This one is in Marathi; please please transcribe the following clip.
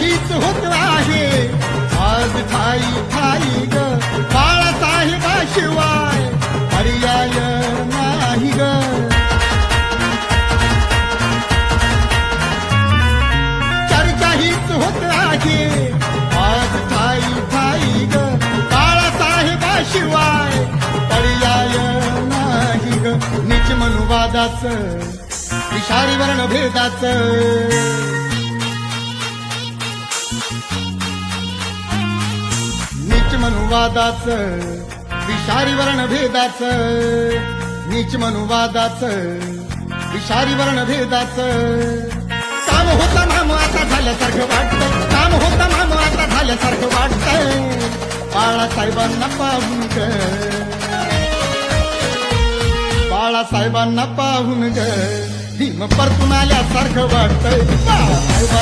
हीच होत आहे आज ठाई ठाई ग बाळासाहेबाशिवाय पर्याय नाही ग चर्चा हीच होत आहे आज ठाई ठाई ग बाळासाहेबाशिवाय पर्याय नाही ग नीच मनुवादाचं विषारी वर्ण भेदाचं मनुवादाचं विषारी वर्ण भेदाचं नीच मनुवादाचं विषारी वर्ण भेदाचं काम होतं माम आता झाल्यासारखं वाटतंय काम होतं माम आता झाल्यासारखं वाटतंय बाळासाहेबांना पाहून ग बाळासाहेबांना पाहून ग भीम परतून आल्यासारखं वाटतंय